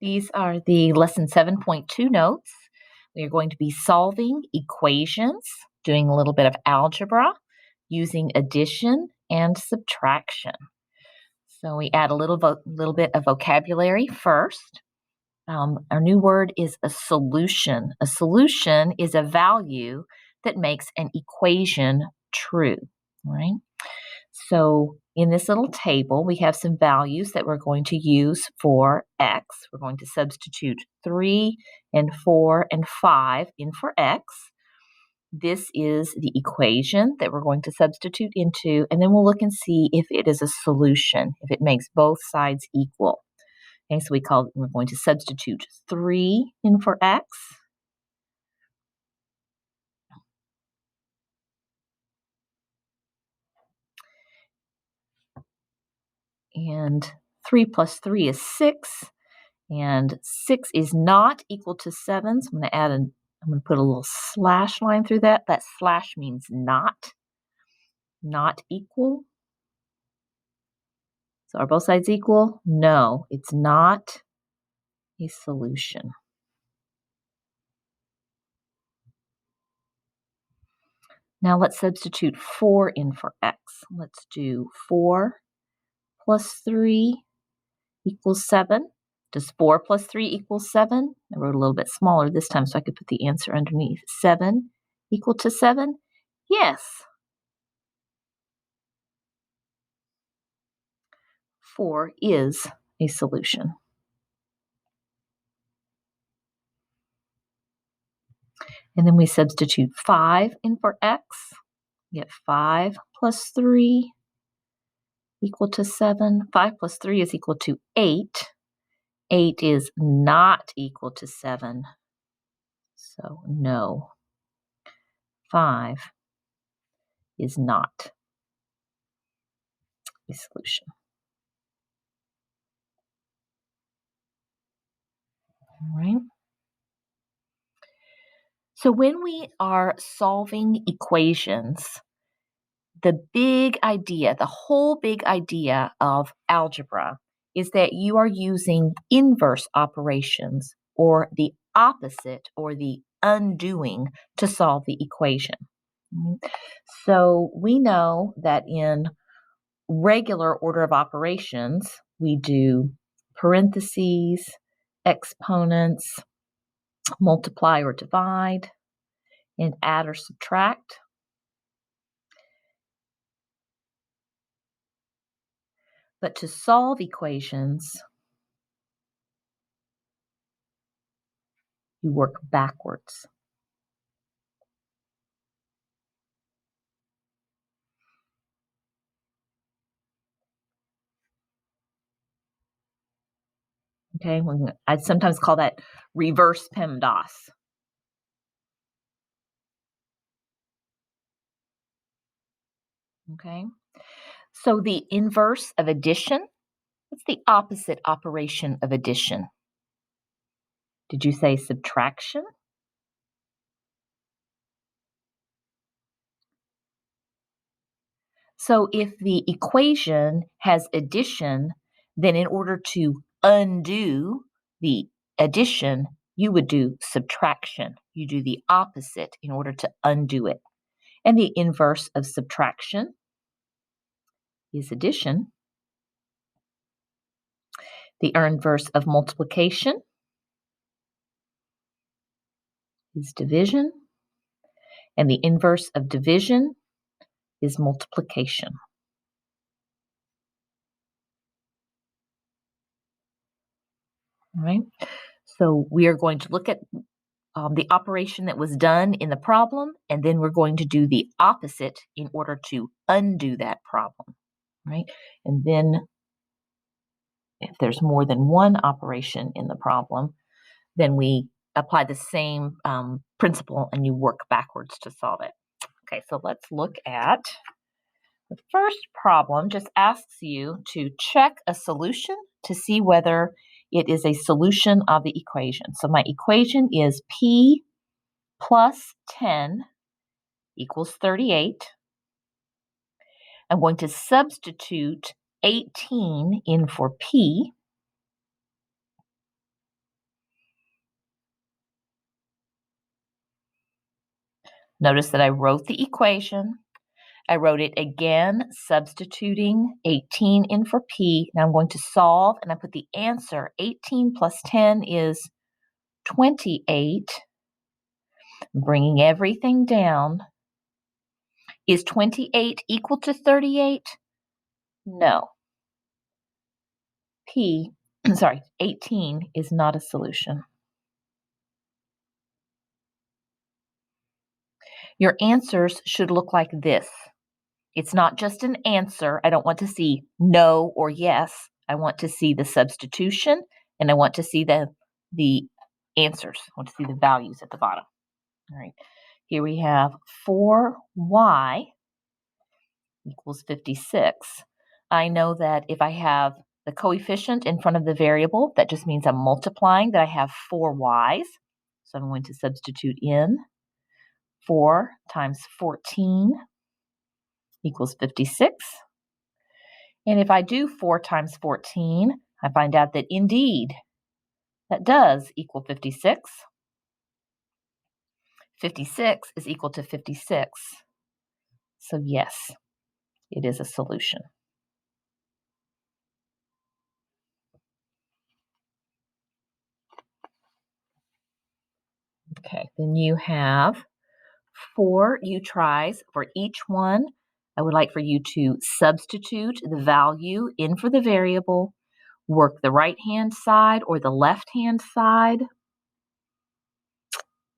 These are the lesson 7.2 notes. We are going to be solving equations, doing a little bit of algebra, using addition and subtraction. So we add a little bit of vocabulary first. Our new word is a solution. A solution is a value that makes an equation true, right? So in this little table, we have some values that we're going to use for x. We're going to substitute 3 and 4 and 5 in for x. This is the equation that we're going to substitute into, and then we'll look and see if it is a solution, if it makes both sides equal. Okay, so we're going to substitute 3 in for x. And 3 plus 3 is 6. And 6 is not equal to 7, so I'm going to put a little slash line through that. That slash means not equal. So are both sides equal? No, it's not a solution. Now let's substitute 4 in for x. Let's do 4 plus 3 equals 7. Does 4 plus 3 equal 7? I wrote a little bit smaller this time so I could put the answer underneath. 7 equal to 7? Yes. 4 is a solution. And then we substitute 5 in for x. We get 5 plus 3 equal to 7. 5 plus 3 is equal to 8. 8 is not equal to 7. So no, 5 is not a solution. All right. So when we are solving equations, the whole big idea of algebra is that you are using inverse operations or the opposite or the undoing to solve the equation. So we know that in regular order of operations, we do parentheses, exponents, multiply or divide, and add or subtract. But to solve equations, you work backwards. Okay, I sometimes call that reverse PEMDAS. Okay, so the inverse of addition, what's the opposite operation of addition? Did you say subtraction? So if the equation has addition, then in order to undo the addition, you would do subtraction. You do the opposite in order to undo it. And the inverse of subtraction is addition. The inverse of multiplication is division. And the inverse of division is multiplication. All right. So we are going to look at the operation that was done in the problem, and then we're going to do the opposite in order to undo that problem, right? And then if there's more than one operation in the problem, then we apply the same principle and you work backwards to solve it. Okay, so let's look at the first problem. Just asks you to check a solution to see whether it is a solution of the equation. So my equation is P plus 10 equals 38. I'm going to substitute 18 in for P. Notice that I wrote the equation. I wrote it again, substituting 18 in for p. Now I'm going to solve, and I put the answer. 18 plus 10 is 28. Bringing everything down. Is 28 equal to 38? No. 18 is not a solution. Your answers should look like this. It's not just an answer. I don't want to see no or yes. I want to see the substitution, and I want to see the answers. I want to see the values at the bottom. All right. Here we have 4y equals 56. I know that if I have the coefficient in front of the variable, that just means I'm multiplying, that I have 4 y's. So I'm going to substitute in 4 times 14 equals 56. And if I do 4 times 14, I find out that indeed that does equal 56. 56 is equal to 56. So yes, it is a solution. Okay, then you have 4 you tries for each one. I would like for you to substitute the value in for the variable, work the right-hand side or the left-hand side.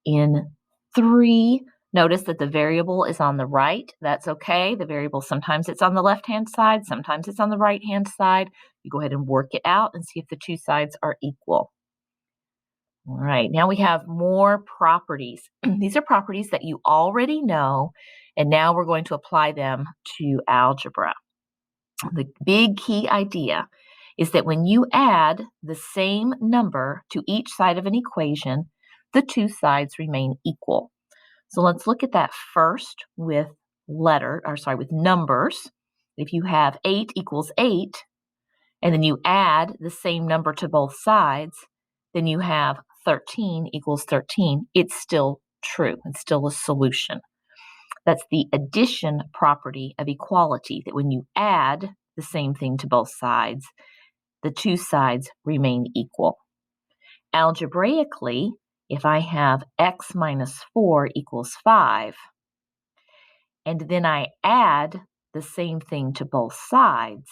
In 3, notice that the variable is on the right. That's okay. The variable, sometimes it's on the left-hand side, sometimes it's on the right-hand side. You go ahead and work it out and see if the two sides are equal. All right, now we have more properties. These are properties that you already know, and now we're going to apply them to algebra. The big key idea is that when you add the same number to each side of an equation, the two sides remain equal. So let's look at that first with numbers. If you have 8 equals 8, and then you add the same number to both sides, then you have 13 equals 13. It's still true. It's still a solution. That's the addition property of equality, that when you add the same thing to both sides, the two sides remain equal. Algebraically, if I have x minus 4 equals 5, and then I add the same thing to both sides,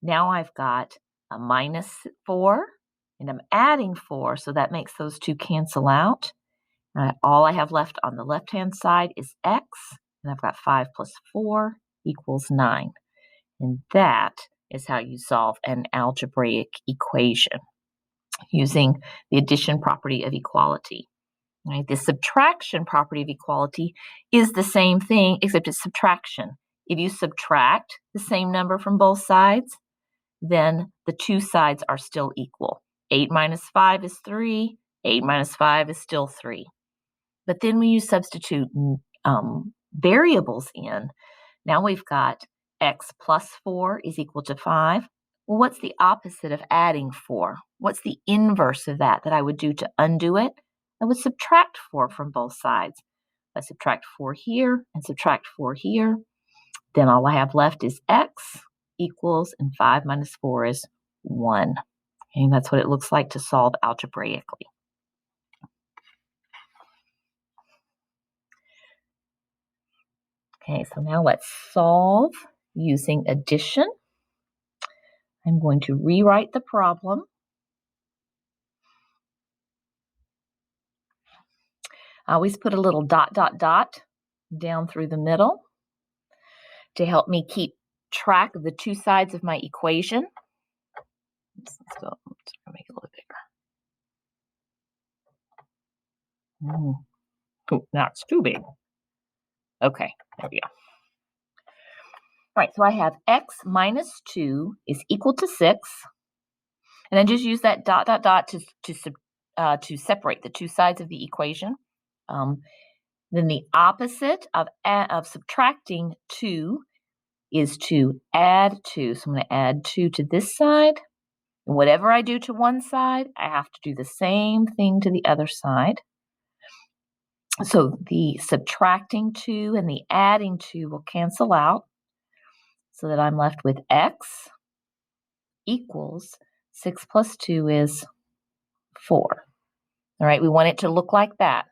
now I've got a minus 4, and I'm adding 4, so that makes those two cancel out. All I have left on the left-hand side is x, and I've got 5 plus 4 equals 9. And that is how you solve an algebraic equation using the addition property of equality. Right? The subtraction property of equality is the same thing, except it's subtraction. If you subtract the same number from both sides, then the two sides are still equal. 8 minus 5 is 3. 8 minus 5 is still 3. But then when you substitute variables in, now we've got x plus 4 is equal to 5. Well, what's the opposite of adding 4? What's the inverse of that I would do to undo it? I would subtract 4 from both sides. I subtract 4 here and subtract 4 here. Then all I have left is x equals, and 5 minus 4 is 1. And that's what it looks like to solve algebraically. Okay, so now let's solve using addition. I'm going to rewrite the problem. I always put a little dot, dot, dot down through the middle to help me keep track of the two sides of my equation. Let's make it a little bigger. Oh, now it's too big. Okay, there we go. All right, so I have x minus 2 is equal to 6. And then just use that dot, dot, dot to separate the two sides of the equation. Then the opposite of subtracting 2 is to add 2. So I'm going to add 2 to this side. And whatever I do to one side, I have to do the same thing to the other side. So the subtracting 2 and the adding 2 will cancel out so that I'm left with x equals 6 plus 2 is 4. All right, we want it to look like that.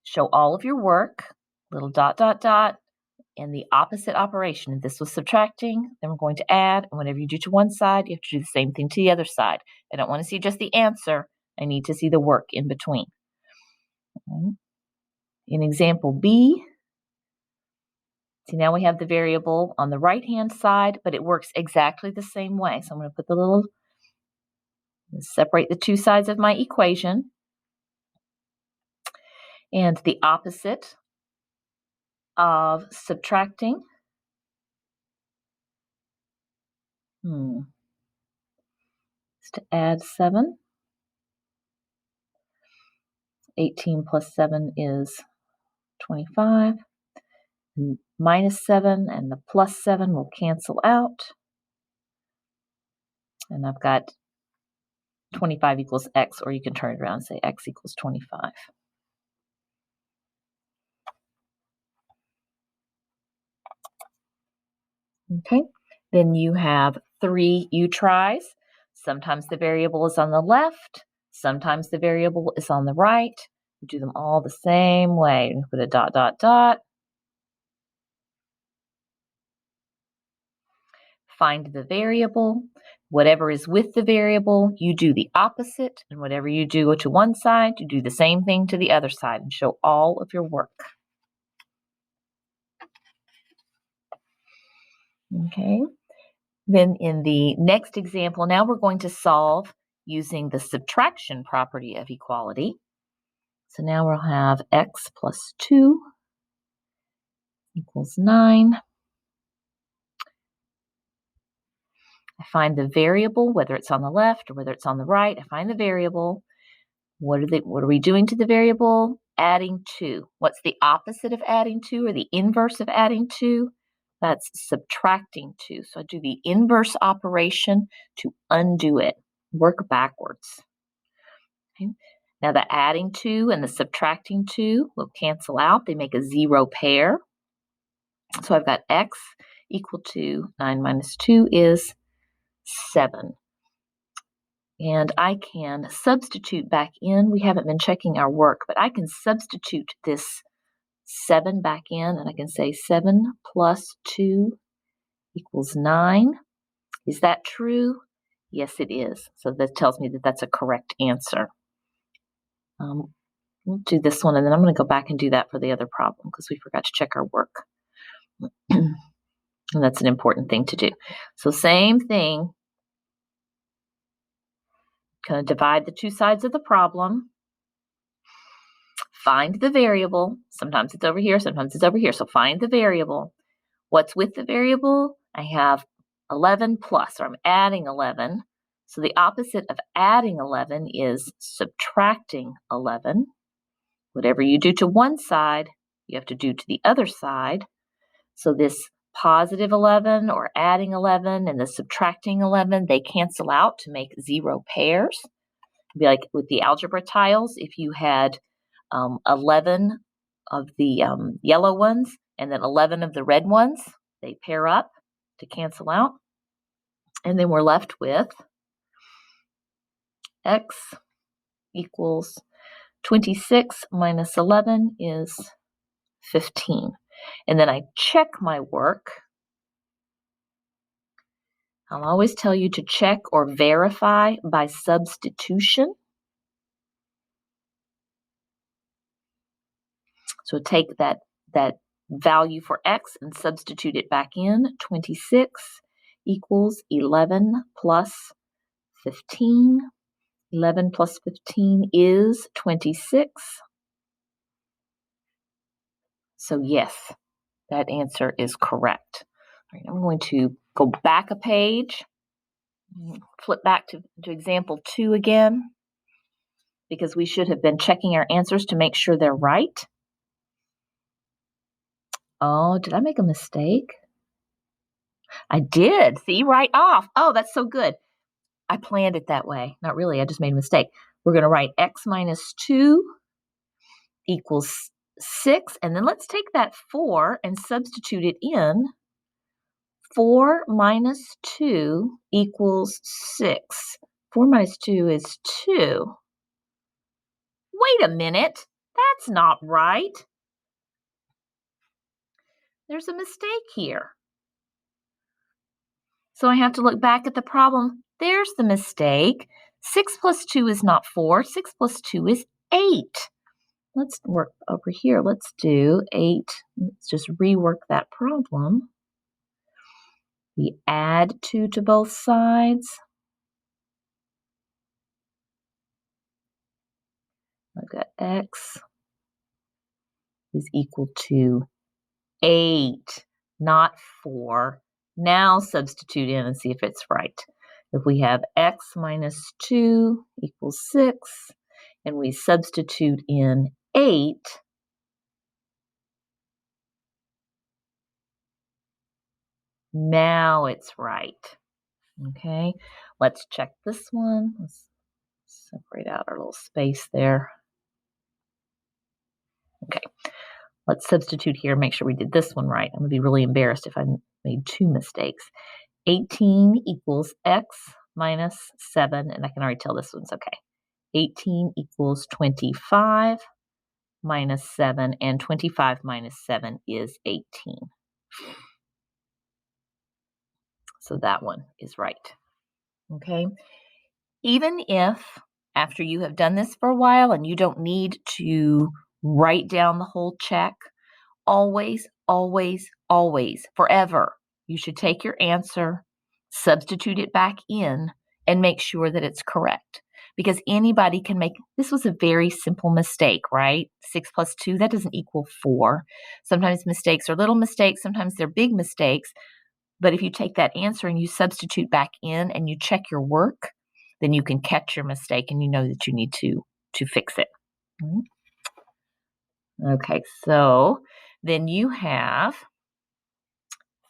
Show all of your work, little dot, dot, dot, and the opposite operation. If this was subtracting, then we're going to add, and whatever you do to one side, you have to do the same thing to the other side. I don't want to see just the answer. I need to see the work in between. Okay. In example B, see, now we have the variable on the right-hand side, but it works exactly the same way. So I'm going to put the little, separate the two sides of my equation. And the opposite of subtracting, is to add 7. 18 plus 7 is 25. Minus 7 and the plus 7 will cancel out. And I've got 25 equals x, or you can turn it around and say x equals 25. Okay, then you have 3 u tries. Sometimes the variable is on the left, sometimes the variable is on the right. You do them all the same way. You put a dot, dot, dot. Find the variable. Whatever is with the variable, you do the opposite, and whatever you do to one side, you do the same thing to the other side and show all of your work. Okay, then in the next example, now we're going to solve using the subtraction property of equality. So now we'll have x plus 2 equals 9. I find the variable, whether it's on the left or whether it's on the right. I find the variable. What are we doing to the variable? Adding 2. What's the opposite of adding 2, or the inverse of adding 2? That's subtracting 2. So I do the inverse operation to undo it. Work backwards. Okay. Now the adding 2 and the subtracting 2 will cancel out. They make a 0 pair. So I've got x equal to 9 minus 2 is 7. And I can substitute back in. We haven't been checking our work, but I can substitute this 7 back in, and I can say 7 plus 2 equals 9. Is that true? Yes, it is. So that tells me that that's a correct answer. We'll do this one, and then I'm going to go back and do that for the other problem because we forgot to check our work. And that's an important thing to do. So same thing. Going to divide the two sides of the problem. Find the variable. Sometimes it's over here, sometimes it's over here. So find the variable. What's with the variable? I have 11 plus, or I'm adding 11. So the opposite of adding 11 is subtracting 11. Whatever you do to one side, you have to do to the other side. So this positive 11 or adding 11 and the subtracting 11, they cancel out to make 0 pairs. It'd be like with the algebra tiles, if you had 11 of the yellow ones and then 11 of the red ones, they pair up to cancel out. And then we're left with x equals 26 minus 11 is 15. And then I check my work. I'll always tell you to check or verify by substitution. So take that value for x and substitute it back in. 26 equals 11 plus 15. 11 plus 15 is 26. So yes, that answer is correct. All right, I'm going to go back a page, flip back to example 2 again, because we should have been checking our answers to make sure they're right. Oh, did I make a mistake? I did. See, right off. Oh, that's so good. I planned it that way. Not really. I just made a mistake. We're going to write x minus 2 equals 6. And then let's take that 4 and substitute it in. 4 minus 2 equals 6. 4 minus 2 is 2. Wait a minute. That's not right. There's a mistake here. So I have to look back at the problem. There's the mistake. 6 plus 2 is not 4. 6 plus 2 is 8. Let's work over here. Let's do 8. Let's just rework that problem. We add 2 to both sides. I've got x is equal to 8, not 4. Now substitute in and see if it's right. If we have x minus 2 equals 6, and we substitute in 8, now it's right. Okay, let's check this one. Let's separate out our little space there. Okay, let's substitute here, make sure we did this one right. I'm going to be really embarrassed if I made 2 mistakes. 18 equals x minus 7, and I can already tell this one's okay. 18 equals 25 minus 7, and 25 minus 7 is 18. So that one is right. Okay. Even if after you have done this for a while and you don't need to write down the whole check, always, always, always, forever, you should take your answer, substitute it back in, and make sure that it's correct. Because anybody can make, this was a very simple mistake, right? 6 plus 2, that doesn't equal 4. Sometimes mistakes are little mistakes, sometimes they're big mistakes. But if you take that answer and you substitute back in and you check your work, then you can catch your mistake and you know that you need to fix it. Okay, so then you have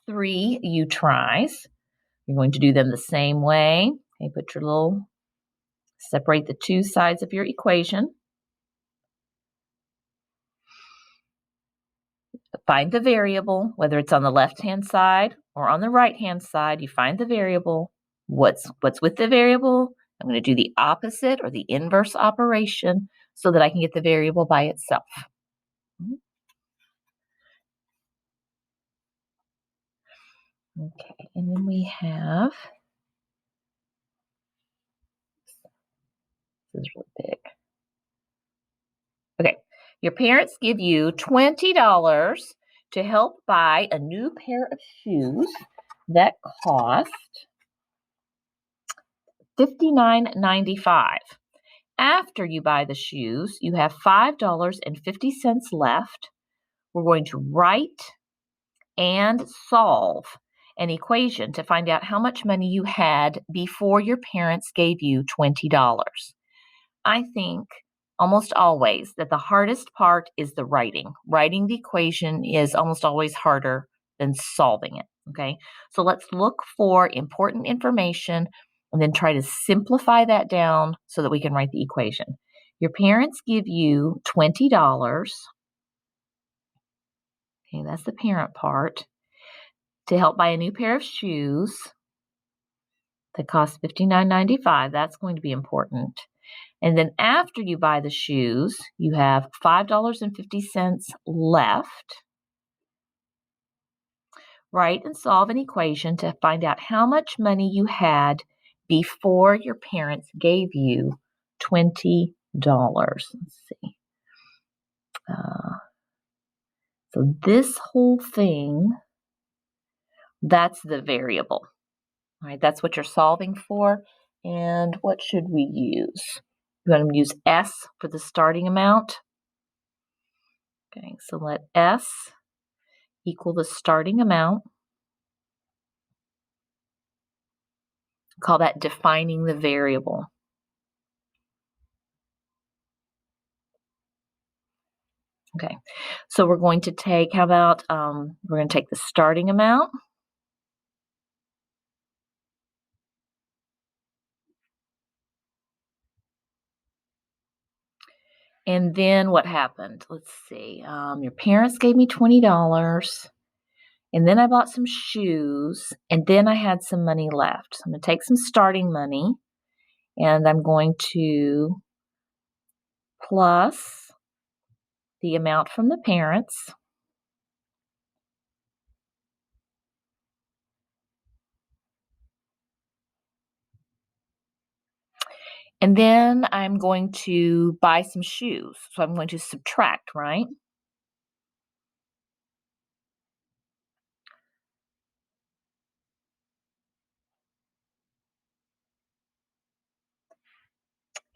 3 you tries. You're going to do them the same way. Okay, put your little, separate the 2 sides of your equation. Find the variable, whether it's on the left-hand side or on the right-hand side, you find the variable. What's with the variable? I'm going to do the opposite or the inverse operation so that I can get the variable by itself. Okay, and then we have, this is really big. Okay, your parents give you $20 to help buy a new pair of shoes that cost $59.95. After you buy the shoes, you have $5.50 left. We're going to write and solve an equation to find out how much money you had before your parents gave you $20. I think almost always that the hardest part is the writing. Writing the equation is almost always harder than solving it, okay? So let's look for important information and then try to simplify that down so that we can write the equation. Your parents give you $20. Okay, that's the parent part. To help buy a new pair of shoes that cost $59.95. That's going to be important. And then after you buy the shoes, you have $5.50 left. Write and solve an equation to find out how much money you had before your parents gave you $20. Let's see. So this whole thing, that's the variable. All right, that's what you're solving for. And what should we use? You want to use S for the starting amount. Okay, so let S equal the starting amount. Call that defining the variable. Okay, so we're going to take, how about, we're going to take the starting amount. And then what happened? Let's see. Your parents gave me $20. And then I bought some shoes. And then I had some money left. So I'm going to take some starting money. And I'm going to plus the amount from the parents. And then I'm going to buy some shoes. So I'm going to subtract, right?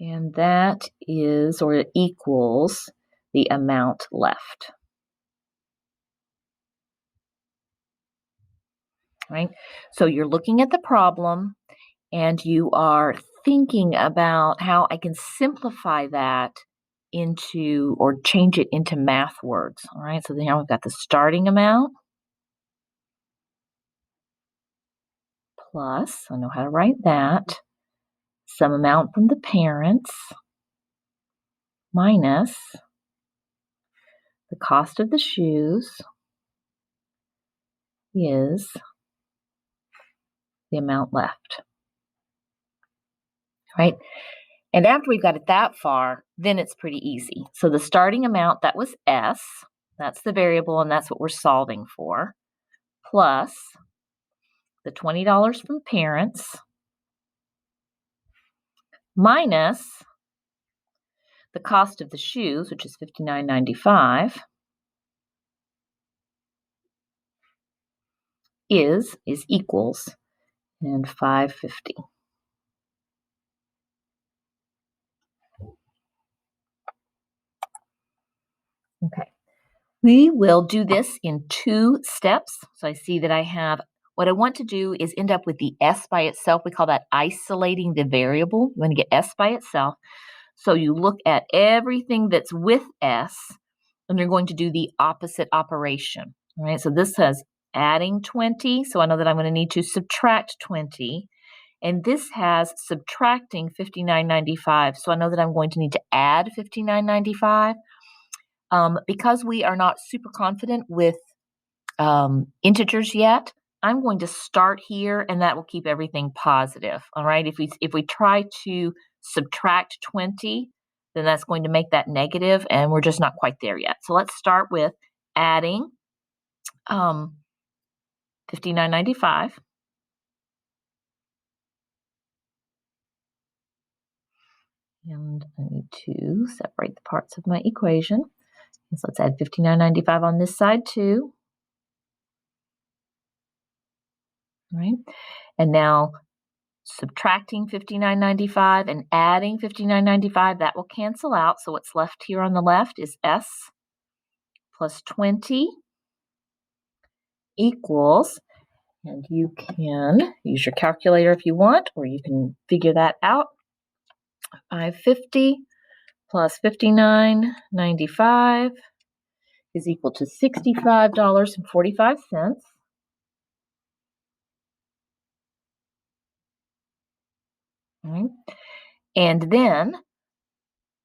And that is, or it equals, the amount left. Right? So you're looking at the problem and you are thinking about how I can simplify that into or change it into math words. All right, so now we've got the starting amount plus, I know how to write that, some amount from the parents minus the cost of the shoes is the amount left. Right? And after we've got it that far, then it's pretty easy. So the starting amount, that was S. That's the variable, and that's what we're solving for. Plus the $20 from parents minus the cost of the shoes, which is $59.95, is equals and $5.50. Okay. We will do this in 2 steps. So I see that I have, what I want to do is end up with the S by itself. We call that isolating the variable. You want to get S by itself. So you look at everything that's with S, and you're going to do the opposite operation. All right, so this says adding 20, so I know that I'm going to need to subtract 20. And this has subtracting $59.95, so I know that I'm going to need to add $59.95. Because we are not super confident with integers yet, I'm going to start here, and that will keep everything positive. All right, if we try to subtract 20, then that's going to make that negative, and we're just not quite there yet. So let's start with adding $59.95. And I need to separate the parts of my equation. So let's add $59.95 on this side too. All right, and now subtracting $59.95 and adding $59.95, that will cancel out. So what's left here on the left is S plus 20 equals, and you can use your calculator if you want, or you can figure that out. 550 plus $59.95 is equal to $65.45. Right? And then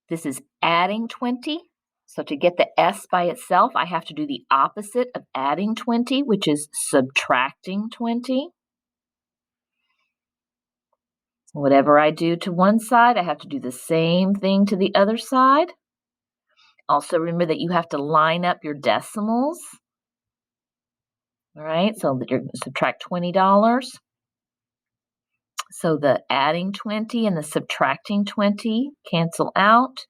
this is adding 20. So to get the S by itself, I have to do the opposite of adding 20, which is subtracting 20. Whatever I do to one side, I have to do the same thing to the other side. Also remember that you have to line up your decimals. All right, so that you're going to subtract $20. So the adding 20 and the subtracting 20 cancel out.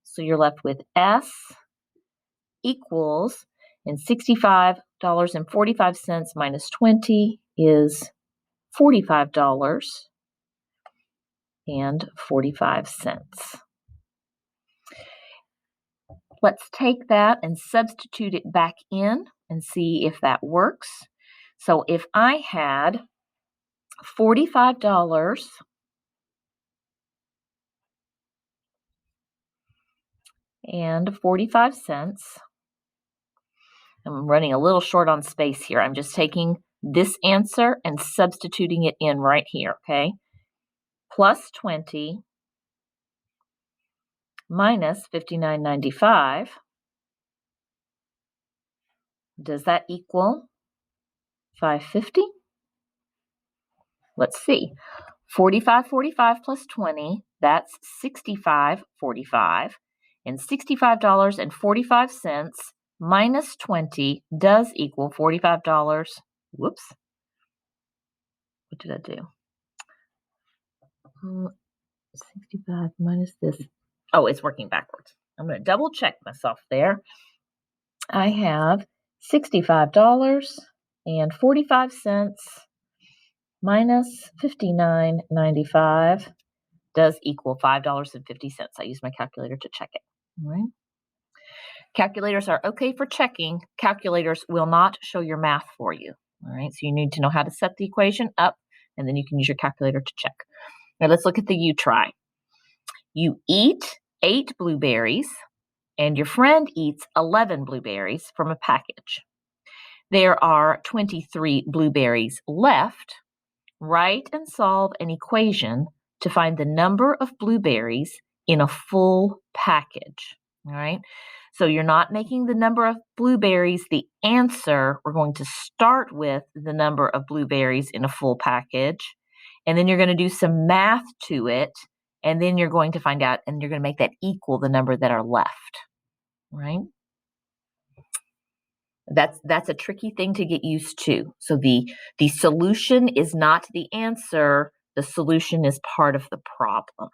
So you're left with S equals, and $65.45 minus 20 is $45.45. Let's take that and substitute it back in and see if that works. So if I had $45 and 45 cents, I'm running a little short on space here. I'm just taking this answer and substituting it in right here, okay? Plus 20 minus 59.95. Does that equal 550? Let's see. 45.45 plus 20, that's 65.45. And $65.45 minus 20 does equal $45. Whoops. What did I do? 65 minus this. Oh, it's working backwards. I'm going to double check myself there. I have $65.45 minus $59.95 does equal $5.50. I use my calculator to check it. All right. Calculators are okay for checking. Calculators will not show your math for you. All right. So you need to know how to set the equation up, and then you can use your calculator to check. Now let's look at the you try. You eat 8 blueberries, and your friend eats 11 blueberries from a package. There are 23 blueberries left. Write and solve an equation to find the number of blueberries in a full package. All right. So you're not making the number of blueberries the answer. We're going to start with the number of blueberries in a full package. And then you're going to do some math to it. And then you're going to find out, and you're going to make that equal the number that are left. Right. That's a tricky thing to get used to. So the solution is not the answer. The solution is part of the problem.